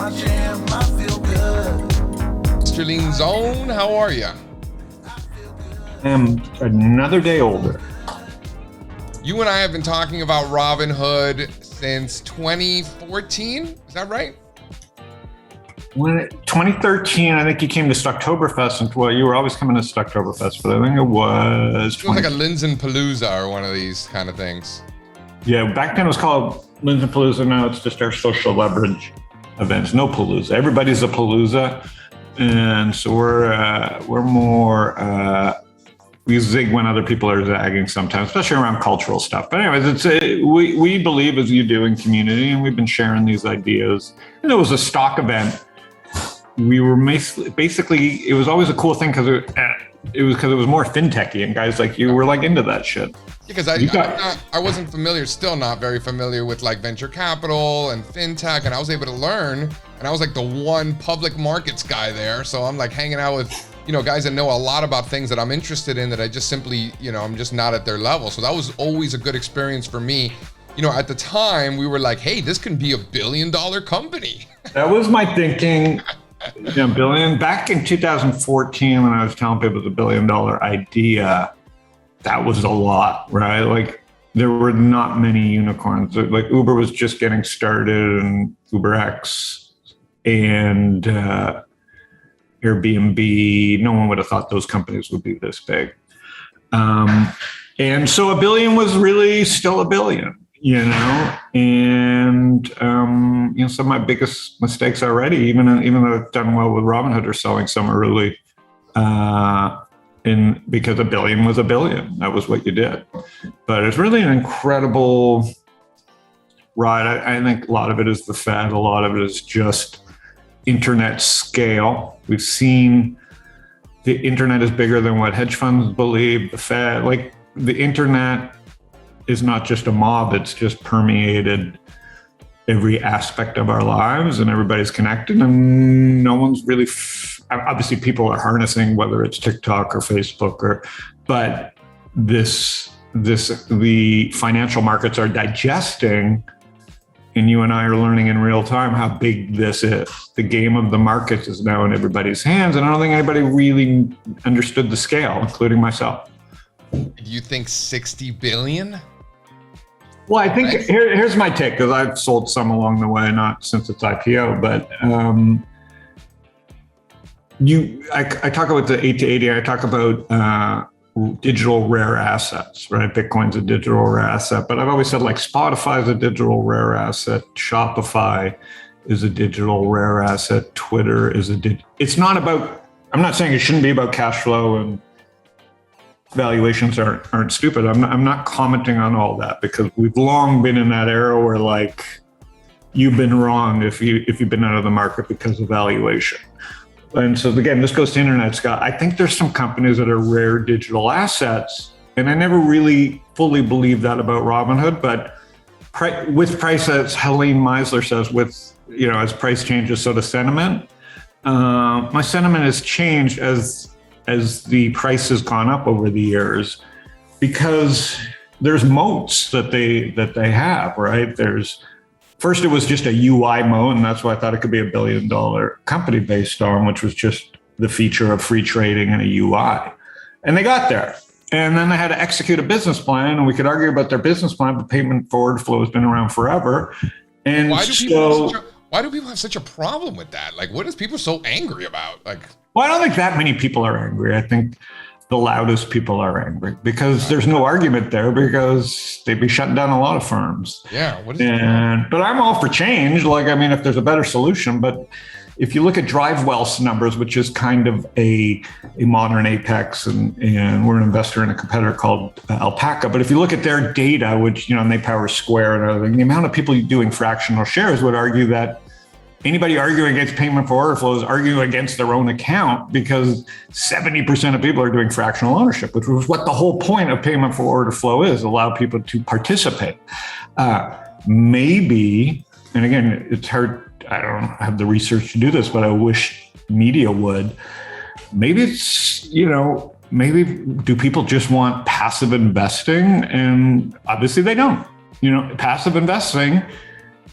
my jam, I feel good. Mr. Lindzon, how are you? I'm another day older. You and I have been talking about Robinhood since 2014. Is that right? 2013, I think you came to Stucktoberfest, and well, you were always coming to Stucktoberfest, but I think it was. It was like a Lindzon Palooza or one of these kind of things. Yeah, back then it was called Lindzon Palooza. Now it's just our social leverage events. No Palooza. Everybody's a Palooza, and so we're more. We zig when other people are zagging sometimes, especially around cultural stuff. But anyways, we believe, as you do, in community, and we've been sharing these ideas. And it was a stock event. We were basically, it was always a cool thing because it was more fintechy, and guys like you were like into that shit. Because I wasn't familiar, still not very familiar with like venture capital and fintech, and I was able to learn, and I was like the one public markets guy there. So I'm like hanging out with, guys that know a lot about things that I'm interested in that I just simply, I'm just not at their level. So that was always a good experience for me. At the time we were like, hey, this can be $1 billion company. That was my thinking. Billion. Back in 2014, when I was telling people the $1 billion idea, that was a lot, right? Like there were not many unicorns. Like Uber was just getting started, and UberX and Airbnb. No one would have thought those companies would be this big. And so $1 billion was really still $1 billion. And some of my biggest mistakes already, even though I've done well with Robinhood, are selling some early, because $1 billion was $1 billion. That was what you did. But it's really an incredible ride. I think a lot of it is the Fed. A lot of it is just internet scale. We've seen the internet is bigger than what hedge funds believe. The Fed, like the internet, is not just a mob, it's just permeated every aspect of our lives, and everybody's connected, and no one's really obviously people are harnessing, whether it's TikTok or Facebook but the financial markets are digesting, and you and I are learning in real time how big this is. The game of the markets is now in everybody's hands, and I don't think anybody really understood the scale, including myself. Do you think 60 billion? Well, I think here's my take, because I've sold some along the way, not since its IPO, but I talk about the 8 to 80. I talk about digital rare assets, right? Bitcoin's a digital rare asset, but I've always said like Spotify is a digital rare asset, Shopify is a digital rare asset, Twitter is it's not about. I'm not saying it shouldn't be about cash flow, and valuations aren't stupid. I'm not commenting on all that, because we've long been in that era where like you've been wrong if you've been out of the market because of valuation. And so again, this goes to internet, Scott. I think there's some companies that are rare digital assets, and I never really fully believed that about Robinhood. But with price, as Helene Meisler says, as price changes, so does sentiment. My sentiment has changed as the price has gone up over the years, because there's moats that they have, right? First, it was just a UI moat, and that's why I thought it could be $1 billion company based on, which was just the feature of free trading and a UI. And they got there. And then they had to execute a business plan, and we could argue about their business plan, but payment forward flow has been around forever. And why do people have such a problem with that? Like, what is people so angry about? Well, I don't think that many people are angry. I think the loudest people are angry, because there's no argument there, because they'd be shutting down a lot of firms. Yeah. But I'm all for change. If there's a better solution, but if you look at DriveWell's numbers, which is kind of a modern Apex, and we're an investor in a competitor called Alpaca. But if you look at their data, which, and they power Square and everything, the amount of people doing fractional shares would argue that anybody arguing against payment for order flow is arguing against their own account, because 70% of people are doing fractional ownership, which was what the whole point of payment for order flow is, allow people to participate. Maybe, and again, it's hard, I don't have the research to do this, but I wish media would. Maybe it's, maybe do people just want passive investing? And obviously they don't. Passive investing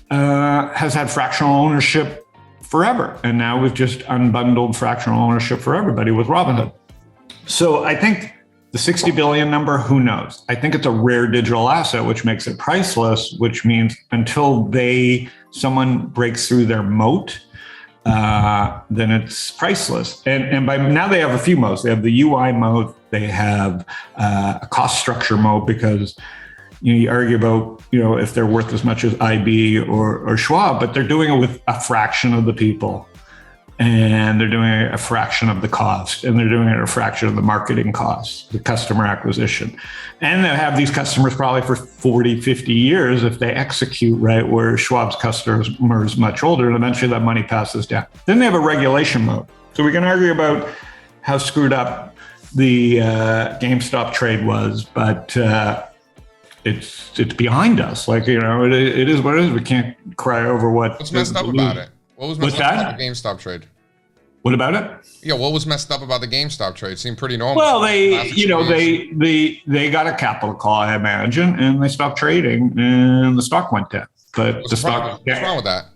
has had fractional ownership forever. And now we've just unbundled fractional ownership for everybody with Robinhood. So I think the 60 billion number, who knows? I think it's a rare digital asset, which makes it priceless, which means until someone breaks through their moat, then it's priceless. And by now they have a few moats. They have the UI moat, they have a cost structure moat, because you argue about if they're worth as much as IB or Schwab, but they're doing it with a fraction of the people, and they're doing it a fraction of the cost, and they're doing it a fraction of the marketing costs, the customer acquisition. And they have these customers probably for 40, 50 years if they execute right, where Schwab's customer is much older, and eventually that money passes down. Then they have a regulation mode. So we can argue about how screwed up the GameStop trade was, but it's behind us. Like, it is what it is. We can't cry over what's messed up about it. What was messed up about the GameStop trade? What about it? Yeah, what was messed up about the GameStop trade? It seemed pretty normal. Well, they got a capital call, I imagine, and they stopped trading, and the stock went down. But what's wrong with that?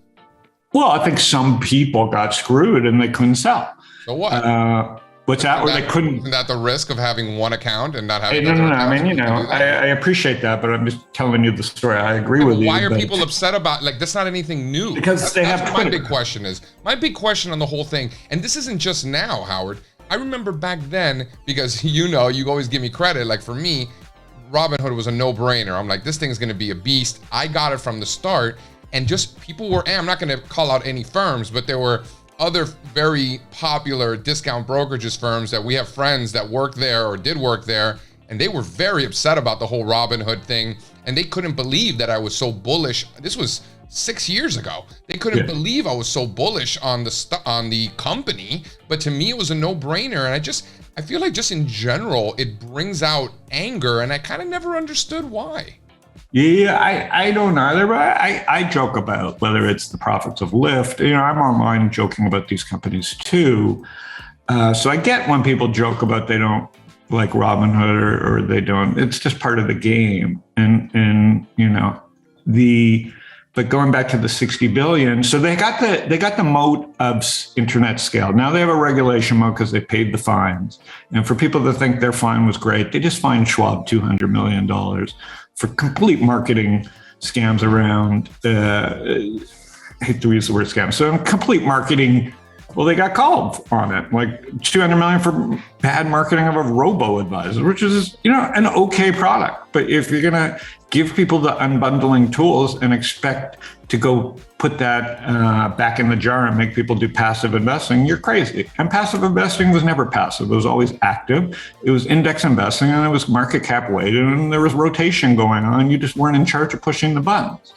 Well, I think some people got screwed and they couldn't sell. So what? What's that? Or they couldn't. Isn't that the risk of having one account and not having? No. I mean, I appreciate that, but I'm just telling you the story. I agree with you. Why are people upset about? Like, that's not anything new. Because they have Twitter. My big question is. My big question on the whole thing, and this isn't just now, Howard. I remember back then, because you always give me credit. Like, for me, Robinhood was a no-brainer. I'm like, this thing's going to be a beast. I got it from the start, and just people were. I'm not going to call out any firms, but there were other very popular discount brokerages firms that we have friends that work there or did work there, and they were very upset about the whole Robinhood thing, and they couldn't believe that I was so bullish. This was 6 years ago. They couldn't believe I was so bullish on the company, but to me it was a no-brainer, and I feel like just in general it brings out anger, and I kind of never understood why. Yeah, I don't either, but I joke about whether it's the profits of Lyft. I'm online joking about these companies too. So I get when people joke about they don't like Robinhood or they don't. It's just part of the game. And but going back to the 60 billion, so they got the moat of internet scale. Now they have a regulation moat because they paid the fines. And for people that think their fine was great, they just fined Schwab $200 million. For complete marketing scams around, I hate to use the word scam. So complete marketing, well, they got called on it, like $200 million for bad marketing of a robo-advisor, which is, an okay product. But if you're gonna give people the unbundling tools and expect to go put that back in the jar and make people do passive investing, you're crazy. And passive investing was never passive. It was always active. It was index investing, and it was market cap weighted, and there was rotation going on. You just weren't in charge of pushing the buttons.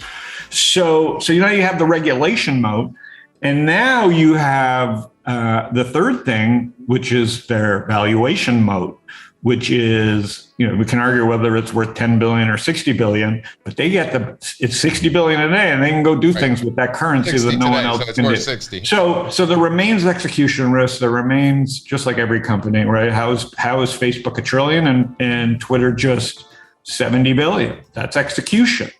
So you have the regulation mode, and now you have the third thing, which is their valuation mode, which is, we can argue whether it's worth 10 billion or 60 billion, but they get it's 60 billion a day, and they can go do things with that currency that no one else can do. 60. So there remains execution risk. There remains, just like every company, right? How is Facebook $1 trillion and Twitter just 70 billion? That's execution.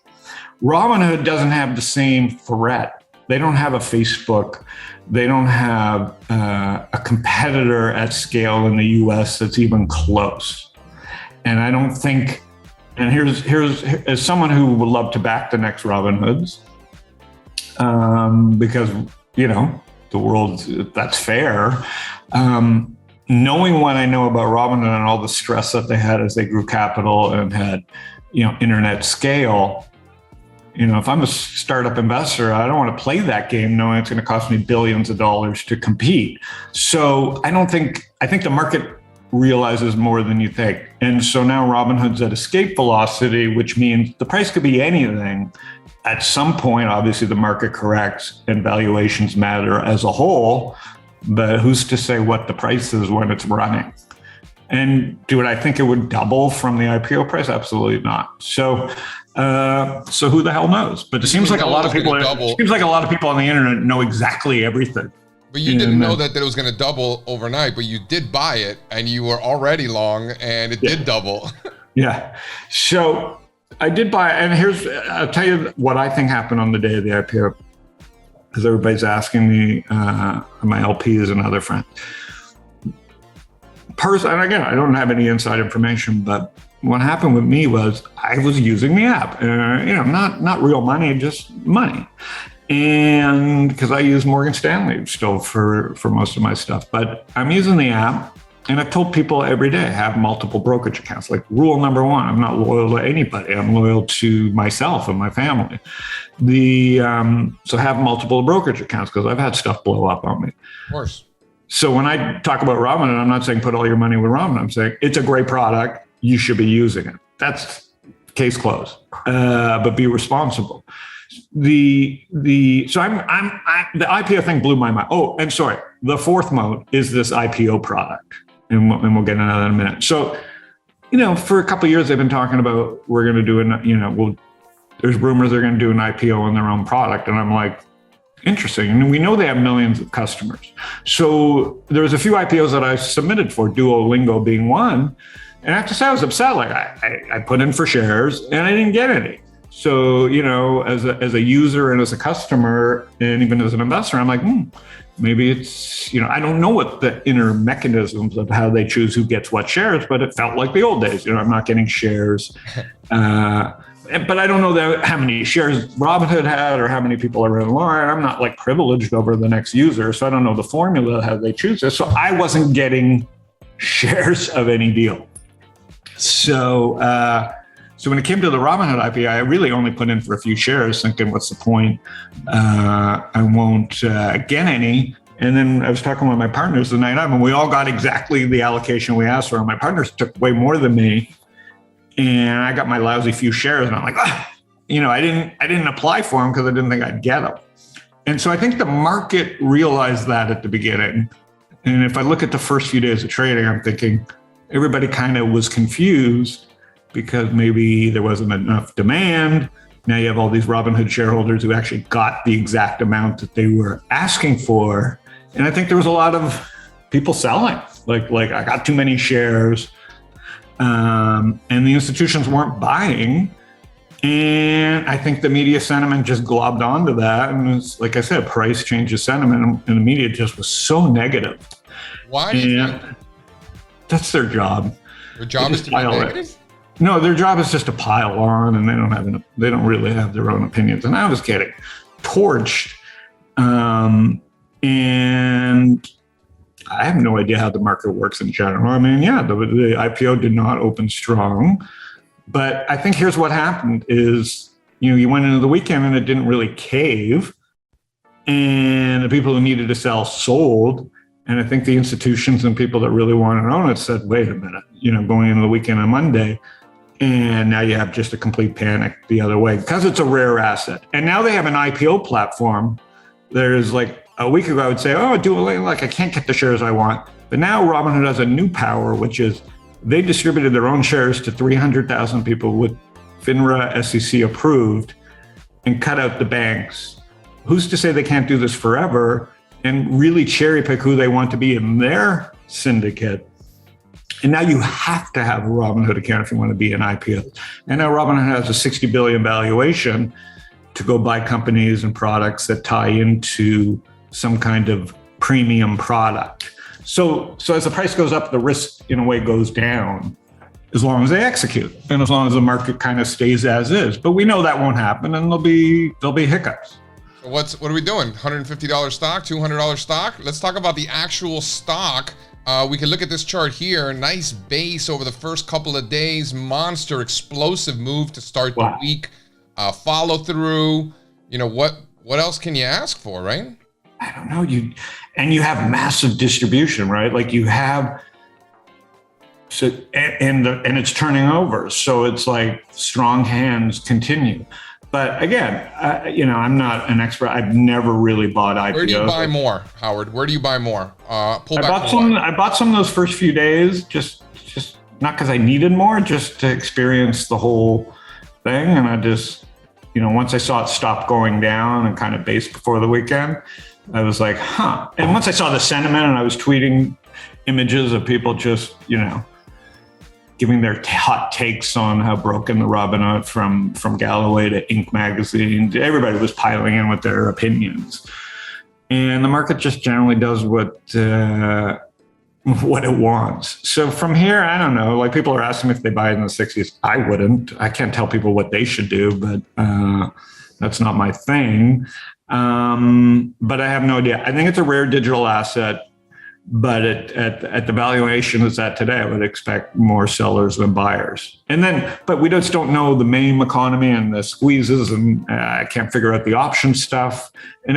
Robinhood doesn't have the same threat. They don't have a Facebook. They don't have a competitor at scale in the US that's even close. And I don't think, and here's as someone who would love to back the next Robinhoods, because, the world, that's fair. Knowing what I know about Robinhood and all the stress that they had as they grew capital and had, internet scale, if I'm a startup investor, I don't want to play that game knowing it's going to cost me billions of dollars to compete. So I think the market realizes more than you think. And so now Robinhood's at escape velocity, which means the price could be anything. At some point, obviously the market corrects and valuations matter as a whole, but who's to say what the price is when it's running? And do I think it would double from the IPO price? Absolutely not. So who the hell knows? But it seems like a lot of people. It seems like a lot of people on the internet know exactly everything. But you didn't know that it was going to double overnight. But you did buy it, and you were already long, and it did double. Yeah. So I did buy it, and I'll tell you what I think happened on the day of the IPO. because everybody's asking me, my LPs and other friends. And again, I don't have any inside information, but what happened with me was I was using the app, not real money, just money. And because I use Morgan Stanley still for most of my stuff, but I'm using the app, and I've told people every day, have multiple brokerage accounts. Like rule number one, I'm not loyal to anybody. I'm loyal to myself and my family. So have multiple brokerage accounts because I've had stuff blow up on me. Of course. So when I talk about Robinhood, I'm not saying put all your money with Robinhood. I'm saying it's a great product. You should be using it. That's case closed. But be responsible. The IPO thing blew my mind. Oh, and sorry, the fourth moat is this IPO product, and we'll get into that in a minute. So, for a couple of years they've been talking about we're going to do there's rumors they're going to do an IPO on their own product, and I'm like, interesting. And we know they have millions of customers. So there was a few IPOs that I submitted for, Duolingo being one. And I have to say, I was upset. Like I put in for shares and I didn't get any. So, as a user and as a customer and even as an investor, I'm like, maybe it's, I don't know what the inner mechanisms of how they choose who gets what shares, but it felt like the old days. I'm not getting shares. But I don't know how many shares Robinhood had or how many people are in line. I'm not like privileged over the next user. So I don't know the formula, how they choose this. So I wasn't getting shares of any deal. So when it came to the Robinhood IPO, I really only put in for a few shares thinking, what's the point? I won't get any. And then I was talking with my partners the night of, and we all got exactly the allocation we asked for. And my partners took way more than me. And I got my lousy few shares, and I'm like, I didn't apply for them because I didn't think I'd get them. And so I think the market realized that at the beginning. And if I look at the first few days of trading, I'm thinking everybody kind of was confused because maybe there wasn't enough demand. Now you have all these Robinhood shareholders who actually got the exact amount that they were asking for. And I think there was a lot of people selling, like I got too many shares. And the institutions weren't buying. And I think the media sentiment just globbed onto that. And it's, like I said, price changes sentiment, and the media just was so negative. Why do you think? That's their job. Their job is to be negative? No, their job is just to pile on, and they don't really have their own opinions. And I was getting torched. And I have no idea how the market works in general. I mean, the IPO did not open strong, but I think here's what happened is, you went into the weekend and it didn't really cave, and the people who needed to sell sold. And I think the institutions and people that really wanted to own it said, wait a minute, going into the weekend on Monday, and now you have just a complete panic the other way because it's a rare asset. And now they have an IPO platform. There's like, a week ago, I would say, Duolingo, I can't get the shares I want. But now Robinhood has a new power, which is they distributed their own shares to 300,000 people with FINRA SEC approved and cut out the banks. Who's to say they can't do this forever and really cherry pick who they want to be in their syndicate? And now you have to have a Robinhood account if you want to be an IPO. And now Robinhood has a 60 billion valuation to go buy companies and products that tie into some kind of premium product. So as the price goes up, the risk in a way goes down as long as they execute and as long as the market kind of stays as is. But we know that won't happen, and there'll be hiccups. So what are we doing? $150 stock, $200 stock? Let's talk about the actual stock. We can look at this chart here. Nice base over the first couple of days. Monster explosive move to start the week. Follow through. What else can you ask for, right? I don't know. You have massive distribution, right? Like you have, so and it's turning over. So it's like strong hands continue. But again, I'm not an expert. I've never really bought IPOs. Where do you buy more, Howard? Where do you buy more? I bought some of those first few days, just not because I needed more, just to experience the whole thing. And I just, once I saw it stop going down and kind of base before the weekend, I was like, And once I saw the sentiment, and I was tweeting images of people just, giving their hot takes on how broken the Robinhood from Galloway to Inc. magazine, everybody was piling in with their opinions. and the market just generally does what it wants. So from here, I don't know. Like, people are asking me if they buy it in the 60s. I wouldn't. I can't tell people what they should do, but that's not my thing. But I have no idea. I think it's a rare digital asset, but at the valuation it's at today, I would expect more sellers than buyers. But we just don't know the meme economy and the squeezes, and I can't figure out the option stuff. And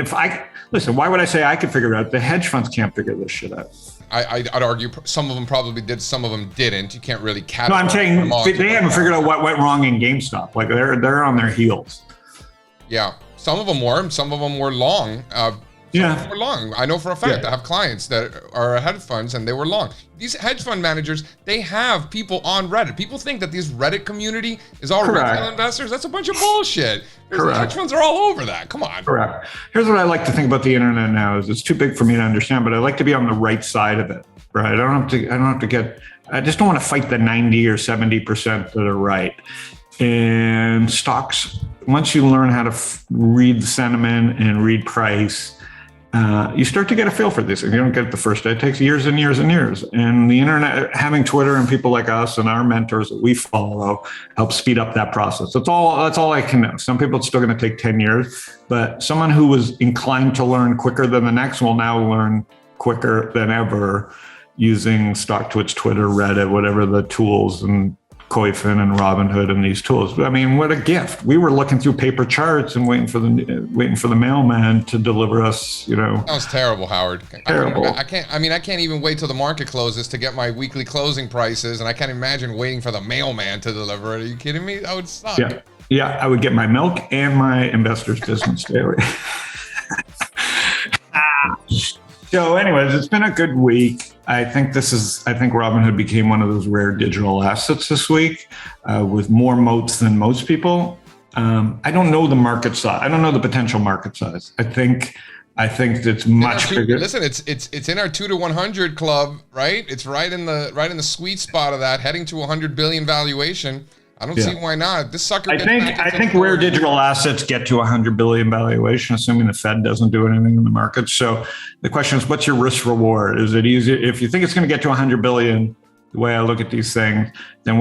listen, why would I say I could figure it out? The hedge funds can't figure this shit out. I'd argue some of them probably did, some of them didn't. You can't really categorize. No, I'm saying they haven't figured out what went wrong in GameStop. Like, they're on their heels. Yeah, some of them were. Some of them were long. Were long. I know for a fact. I have clients that are hedge funds, and they were long. These hedge fund managers, they have people on Reddit. People think that this Reddit community is all retail investors. That's a bunch of bullshit. Hedge funds are all over that. Come on. Correct. Here's what I like to think about the internet now: is it's too big for me to understand, but I like to be on the right side of it. Right? I don't have to get. I just don't want to fight the 90 or 70% that are right. And stocks, once you learn how to read sentiment and read price, you start to get a feel for this. If you don't get it the first day, it takes years and years and years. And the internet, having Twitter and people like us and our mentors that we follow, helps speed up that process. That's all I can know. Some people, it's still going to take 10 years, but someone who was inclined to learn quicker than the next will now learn quicker than ever using StockTwits, Twitter, Reddit, whatever the tools, and Koifin and Robinhood and these tools. I mean, what a gift. We were looking through paper charts and waiting for the mailman to deliver us, That was terrible, Howard. Terrible. I can't even wait till the market closes to get my weekly closing prices, and I can't imagine waiting for the mailman to deliver it. Are you kidding me? That would suck. Yeah, I would get my milk and my investor's business daily. So anyways, it's been a good week. I think Robinhood became one of those rare digital assets this week, with more moats than most people. I don't know the market size. I don't know the potential market size. I think it's much bigger. Listen, it's in our 2 to 100 club, right? It's right in the sweet spot of that, heading to 100 billion valuation. I don't see why not. This sucker. I think rare digital assets get to 100 billion valuation, assuming the Fed doesn't do anything in the market. So the question is, what's your risk reward? Is it easy if you think it's going to get to 100 billion? The way I look at these things, then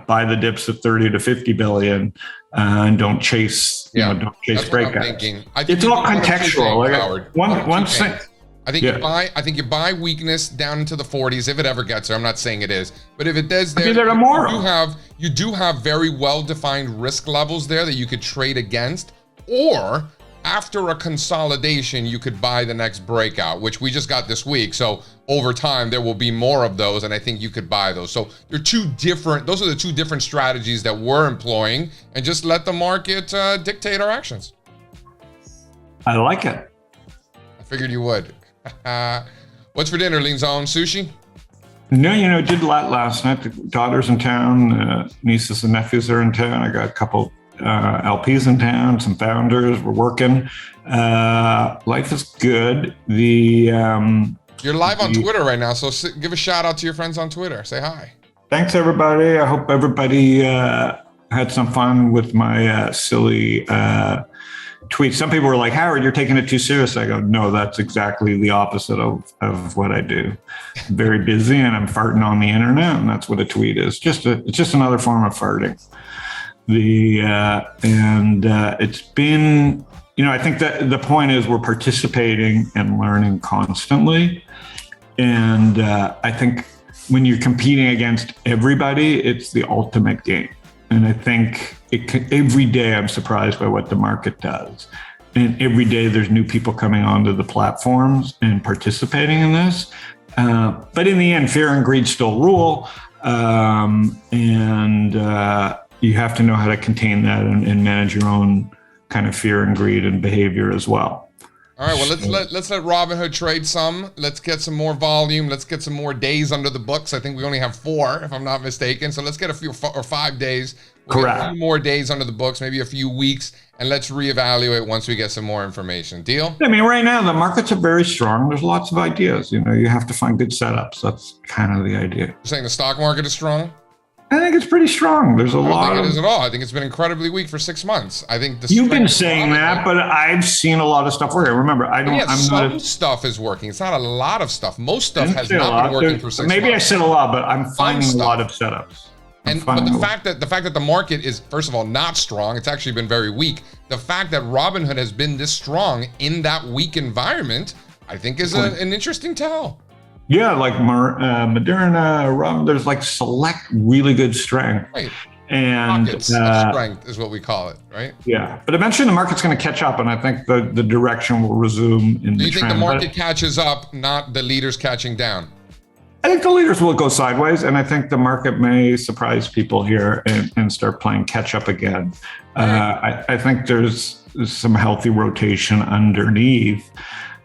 buy the dips at 30 to 50 billion, and don't chase breakouts. It's all contextual. One thing. I think you buy weakness down into the 40s if it ever gets there. I'm not saying it is, but if it does, you do have very well-defined risk levels there that you could trade against, or after a consolidation, you could buy the next breakout, which we just got this week. So over time, there will be more of those, and I think you could buy those. So those are the two different strategies that we're employing, and just let the market dictate our actions. I like it. I figured you would. What's for dinner, Lindzon? Sushi? No, did a lot last night. The daughter's in town, nieces and nephews are in town. I got a couple LPs in town, some founders. We're working. Life is good. You're live on Twitter right now, so give a shout out to your friends on Twitter. Say hi. Thanks, everybody. I hope everybody had some fun with my silly tweets. Some people were like, Howard, you're taking it too serious. I go, no, that's exactly the opposite of what I do. I'm very busy and I'm farting on the internet, and that's what a tweet is. It's just another form of farting. It's been, I think that the point is we're participating and learning constantly. And I think when you're competing against everybody, it's the ultimate game. And I think every day I'm surprised by what the market does. And every day there's new people coming onto the platforms and participating in this. But in the end, fear and greed still rule. You have to know how to contain that and manage your own kind of fear and greed and behavior as well. All right, well, let's let Robinhood trade some. Let's get some more volume. Let's get some more days under the books. I think we only have 4, if I'm not mistaken. So let's get a few or 5 days. Correct. A few more days under the books, maybe a few weeks, and let's reevaluate once we get some more information. Deal? I mean, right now the markets are very strong. There's lots of ideas. You have to find good setups. That's kind of the idea. You're saying the stock market is strong? I think it's pretty strong. There's a I don't lot think of. it is at all. I think it's been incredibly weak for 6 months. I think the You've been strength of saying that, Robinhood- but I've seen a lot of stuff working. Remember, I don't. Yeah, I'm some not. stuff is working. It's not a lot of stuff. Most stuff Didn't has say a not lot. been working There- for 6 Maybe I months. said a lot, but I'm finding a stuff. lot of setups. But the fact that the market is, first of all, not strong, it's actually been very weak. The fact that Robinhood has been this strong in that weak environment, I think is an interesting tell. Yeah, like Moderna, there's like select really good strength. Right. And Pockets of strength is what we call it, right? yeah, but eventually the market's going to catch up, and I think the direction will resume in Do the you think trend. the market catches up, not the leaders catching down? I think the leaders will go sideways, and I think the market may surprise people here and start playing catch up again. I think there's some healthy rotation underneath.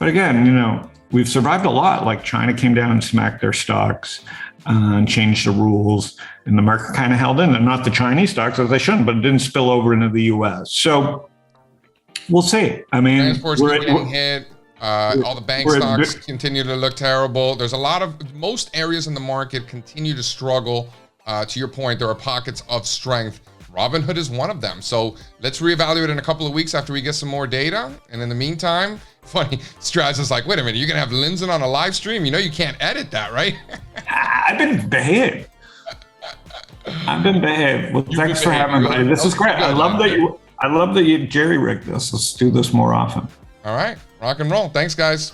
But again, we've survived a lot. Like China came down and smacked their stocks and changed the rules, and the market kind of held in. And not the Chinese stocks, as they shouldn't, but it didn't spill over into the U.S. So we'll see. I mean, Transport's getting hit. All the bank stocks continue to look terrible. There's most areas in the market continue to struggle. To your point, there are pockets of strength. Robinhood is one of them. So let's reevaluate in a couple of weeks after we get some more data. And in the meantime, funny, Straz is like, wait a minute, you're going to have Lindzon on a live stream? You can't edit that, right? I've been behaved. Well, thanks for having me. This is great. I love that you jerry-rigged this. Let's do this more often. All right. Rock and roll. Thanks, guys.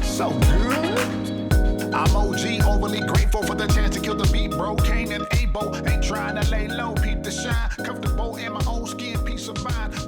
So good. I'm OG, overly grateful for the chance to kill the beat, bro. Cain and Abel ain't trying to lay low, peep the shine. Comfortable in my own skin, peace of mind.